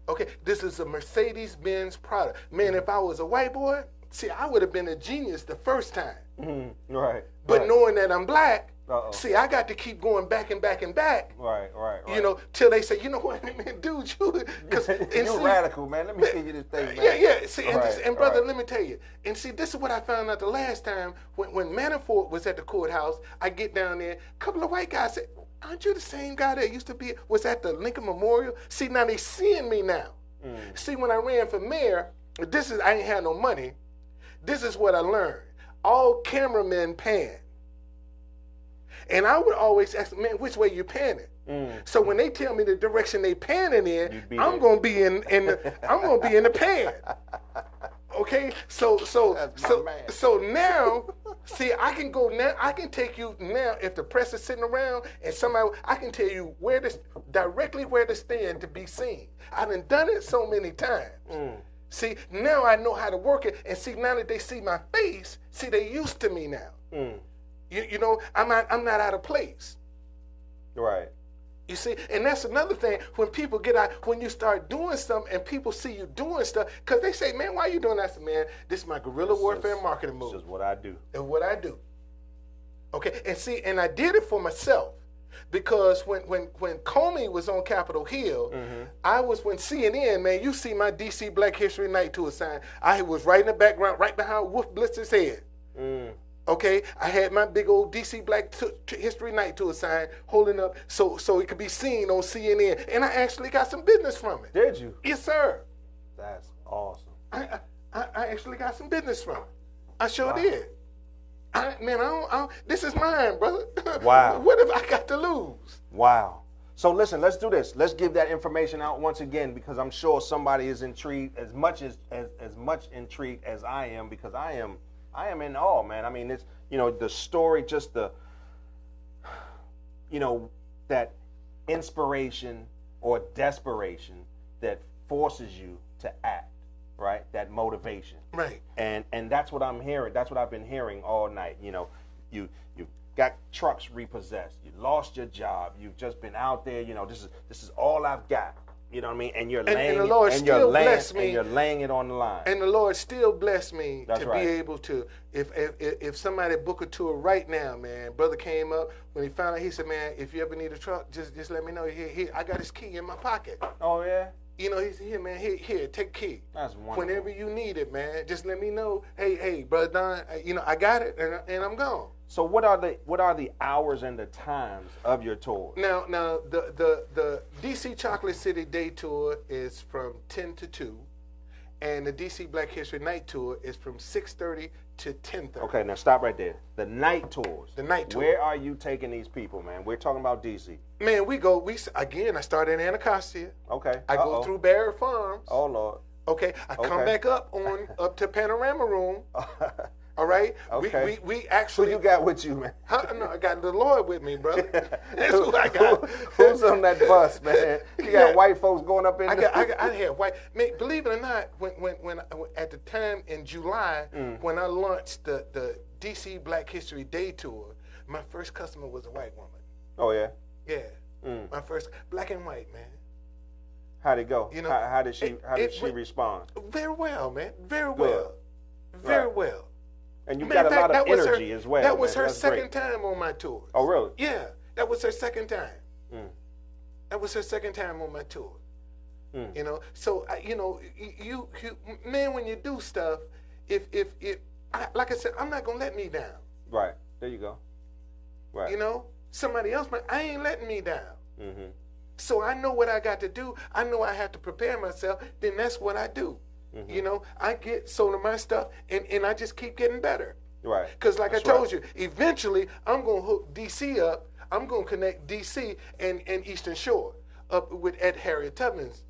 Okay, this is a Mercedes-Benz product. Man, if I was a white boy, see, I would have been a genius the first time. Right. But knowing that I'm black, see, I got to keep going back and back and back. Right. You know, till they say, you know what, man, dude, you're radical, man. Let me give you this thing, man. Yeah. See, and brother, let me tell you. And see, this is what I found out the last time when Manafort was at the courthouse. I get down there, a couple of white guys said, "Aren't you the same guy that was at the Lincoln Memorial?" See, now they seeing me now. See, when I ran for mayor, I ain't had no money. This is what I learned. All cameramen pan. And I would always ask, man, which way you panning? So when they tell me the direction they panning in, I'm gonna be in the pan. Okay, so now, see, I can go now. I can take you now if the press is sitting around and somebody, I can tell you directly where to stand to be seen. I done it so many times. See, now I know how to work it, and see, now that they see my face, see, they used to me now. You know, I'm not out of place. Right. You see, and that's another thing. When people get out, when you start doing something and people see you doing stuff, because they say, "Man, why are you doing that?" I said, "Man, this is my guerrilla warfare marketing move. This is what I do." And what I do. Okay, and see, and I did it for myself. Because when Comey was on Capitol Hill, when CNN, man, you see my DC Black History Night Tour sign. I was right in the background, right behind Wolf Blitzer's head. Okay, I had my big old DC Black History Night Tour sign holding up so it could be seen on CNN, and I actually got some business from it. Did you? Yes, sir. That's awesome. I actually got some business from it. I sure did. This is mine, brother. Wow. What have I got to lose? Wow. So listen, let's do this. Let's give that information out once again, because I'm sure somebody is intrigued as much intrigued as I am, because I am in awe, man. I mean, it's, you know, the story, just the, you know, that inspiration or desperation that forces you to act, right? That motivation. Right. And that's what I'm hearing. That's what I've been hearing all night. You know, you got trucks repossessed. You lost your job. You've just been out there. You know, this is all I've got. You know what I mean? And you're And laying the Lord still blessed me. and you're laying it on the line. And the Lord still blessed me That's to right. be able to, if somebody book a tour right now, man, brother came up, when he found out, he said, man, if you ever need a truck, just let me know. Here, I got his key in my pocket. Oh, yeah? You know, he said, here, man, here, take the key. That's wonderful. Whenever you need it, man, just let me know. Hey, brother Don, you know, I got it, and I'm gone. So what are the hours and the times of your tours? Now, the DC Chocolate City Day Tour is from 10 to 2, and the DC Black History Night Tour is from 6:30 to 10:30. Okay, now stop right there. The night tours. The night tour. Where are you taking these people, man? We're talking about DC. Man, I start in Anacostia. Okay. I go through Barrett Farms. Oh, Lord. Okay. I come back up to Panorama Room. All right. Okay. We actually. Who you got with you, man? No, I got the Lord with me, brother. That's who I got. Who's on that bus, man? You got white folks going up in there? I had white. Man, believe it or not, when at the time in July when I launched the DC Black History Day Tour, my first customer was a white woman. Oh yeah. Yeah. My first black and white, man. How'd it go? You know, how did she respond? Very well, man. Very well. Very well. And you got a lot of energy as well. That was her That's second great. time on my tour. Oh, really? Yeah, that was her second time. That was her second time on my tour. You know, so you know, you man, when you do stuff, like I said, I'm not gonna let me down. Right. There you go. Right. You know, somebody else, I ain't letting me down. Mm-hmm. So I know what I got to do. I know I have to prepare myself. Then that's what I do. Mm-hmm. You know, I get sold to my stuff, and I just keep getting better. Right. Because like That's I told right. you, eventually I'm going to hook DC up. I'm going to connect DC and Eastern Shore up with at Harriet Tubman's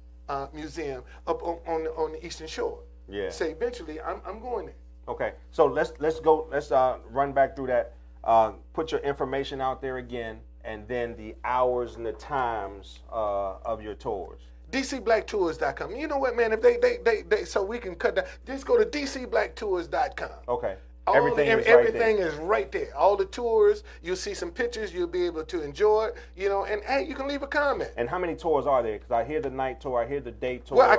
museum up on the Eastern Shore. Yeah. So eventually I'm going there. Okay. So let's go. Let's run back through that. Put your information out there again, and then the hours and the times of your tours. DCBlackTours.com. You know what, man? If they so we can cut that. Just go to DCBlackTours.com. Okay. Everything is right there. All the tours, you'll see some pictures, you'll be able to enjoy it, you know, and hey, you can leave a comment. And how many tours are there? Because I hear the night tour, I hear the day tour. Well, I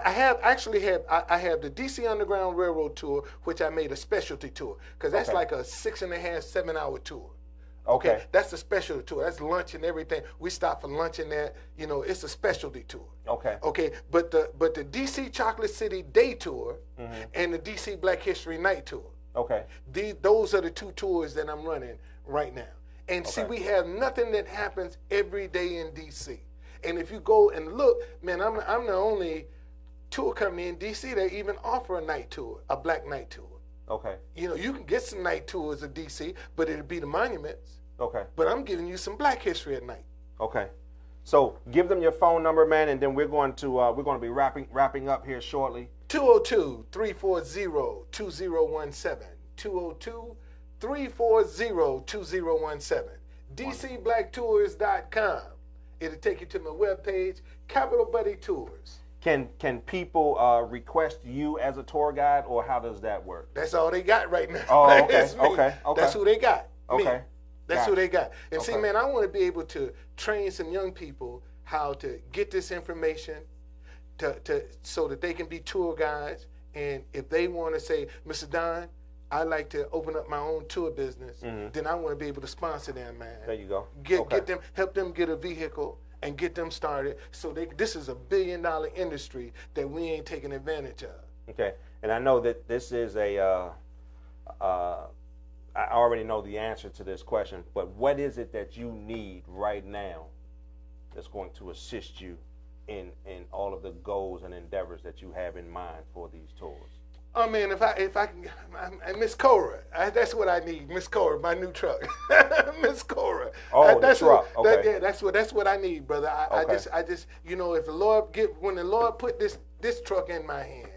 have the DC Underground Railroad tour, which I made a specialty tour, because that's like a 6.5, 7 hour tour. Okay. That's a specialty tour. That's lunch and everything. We stop for lunch in that. You know, it's a specialty tour. Okay. Okay. But the DC Chocolate City Day Tour and the DC Black History Night Tour. Okay. Those are the two tours that I'm running right now. And see, we have nothing that happens every day in DC. And if you go and look, man, I'm the only tour company in DC that even offer a night tour, a black night tour. Okay. You know, you can get some night tours of DC, but it'll be the monuments. Okay. But I'm giving you some black history at night. Okay. So give them your phone number, man, and then we're going to be wrapping up here shortly. 202-340-2017. 202-340-2017. DCBlackTours.com. It'll take you to my webpage, Capital Buddy Tours. Can people request you as a tour guide, or how does that work? That's all they got right now. Oh, okay, That's me. okay. That's who they got. Me. Okay. That's who they got. And see, Okay. man, I want to be able to train some young people how to get this information so that they can be tour guides. And if they want to say, Mr. Don, I like to open up my own tour business, then I want to be able to sponsor them, man. There you go. Get them, help them get a vehicle and get them started. So this is a $1 billion industry that we ain't taking advantage of. Okay. And I know that this is I already know the answer to this question, but what is it that you need right now that's going to assist you in all of the goals and endeavors that you have in mind for these tours? Oh man, if I can, Miss Cora, that's what I need. Miss Cora, my new truck, Miss Cora. Oh, that's the truck. Okay. Yeah, that's what I need, brother. I just, you know, if when the Lord put this truck in my hand,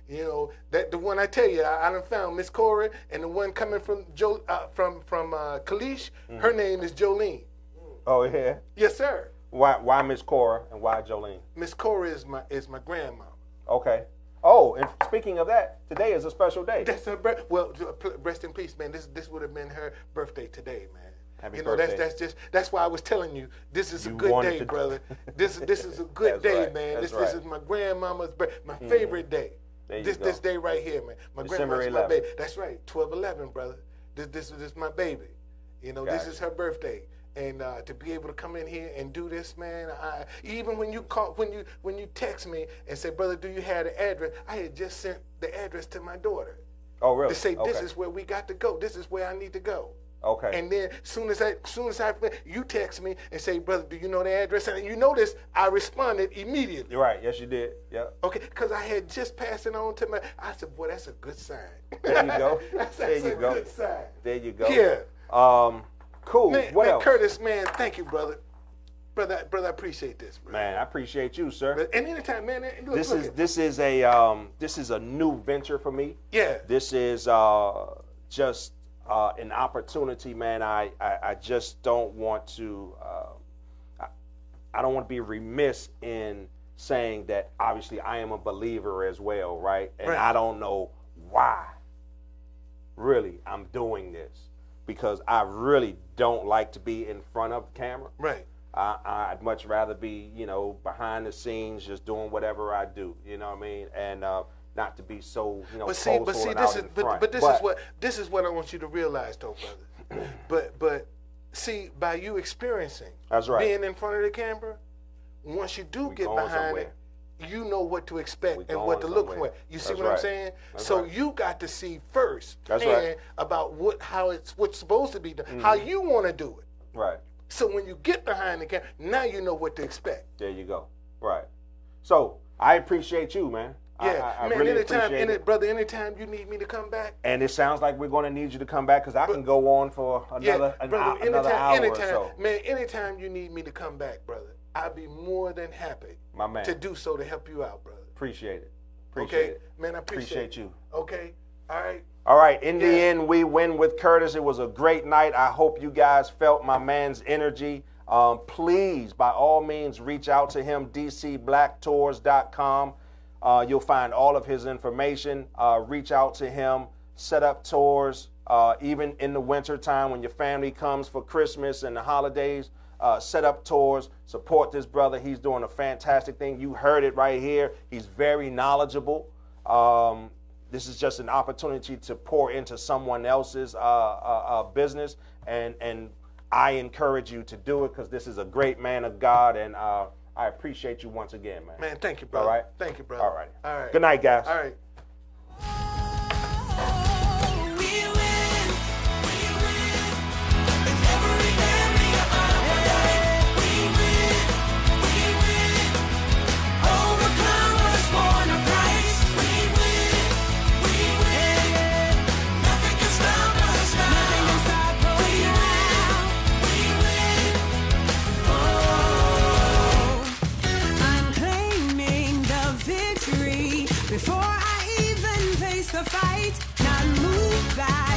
you know, that the one I tell you, I done found Miss Cora, and the one coming from Kalish, her name is Jolene. Oh yeah. Yes, sir. Why Miss Cora and why Jolene? Miss Cora is my grandma. Okay. Oh, and speaking of that, today is a special day. That's her rest in peace, man. This would have been her birthday today, man. Happy you know, birthday. that's why I was telling you, this is a You good wanted day, to- brother. This is a good That's day, right. man. That's This right. is my grandmama's birthday, my favorite day. There you This go. this day right here, man. My December grandma's my 11th. baby. That's right, 12/11, brother. This is my baby. You know, this Gotcha. is her birthday. And to be able to come in here and do this, man, even when you call, when you text me and say, brother, do you have the address? I had just sent the address to my daughter Oh, really? to say this Okay. is where we got to go. This is where I need to go. Okay. And then soon as I you text me and say, brother, do you know the address? And you notice I responded immediately. You're right. Yes, you did. Yep. Okay, because I had just passed it on to my. I said, boy, that's a good sign. There you go. that's There you a go. good sign. There you go. Yeah. Cool. Man, What man, else? Curtis, man, thank you, brother. Brother, I appreciate this, bro. Man, I appreciate you, sir. And anytime, man, look, This look is at- this is a new venture for me. yeah. This is just an opportunity, man. I just don't want to. I don't want to be remiss in saying that. Obviously, I am a believer as well, right? And Right. I don't know why. Really, I'm doing this because I really don't like to be in front of the camera. Right. I'd much rather be, behind the scenes, just doing whatever I do. You know what I mean? And not to be so, But see, postal and this out is in front. this is what I want you to realize, though, brother. but see, by you experiencing That's right. being in front of the camera, once you do get going behind somewhere. it, you know what to expect We and what to going look somewhere. for. You see That's what I'm right. saying? That's So right. you got to see first That's right. about what's supposed to be done, how you want to do it. Right. So when you get behind the camera, now you know what to expect. There you go. Right. So I appreciate you, man. Yeah, I man. really Anytime, appreciate it. brother. Anytime you need me to come back. And it sounds like we're going to need you to come back because I can go on for another another hour or so. Man, anytime you need me to come back, brother, I'd be more than happy My man. to do so to help you out, brother. Appreciate it. Appreciate Okay, it. man, I appreciate you. Okay, all right. All right, in the Yeah. end, we win with Curtis. It was a great night. I hope you guys felt my man's energy. Please, by all means, reach out to him, dcblacktours.com. You'll find all of his information. Reach out to him, set up tours, even in the wintertime when your family comes for Christmas and the holidays. Set up tours, support this brother. He's doing a fantastic thing. You heard it right here. He's very knowledgeable. This is just an opportunity to pour into someone else's business, and I encourage you to do it because this is a great man of God, and I appreciate you once again, man. Man, thank you, brother. All right? Thank you, brother. All right. All right. Good night, guys. All right. Before I even face the fight, not moved by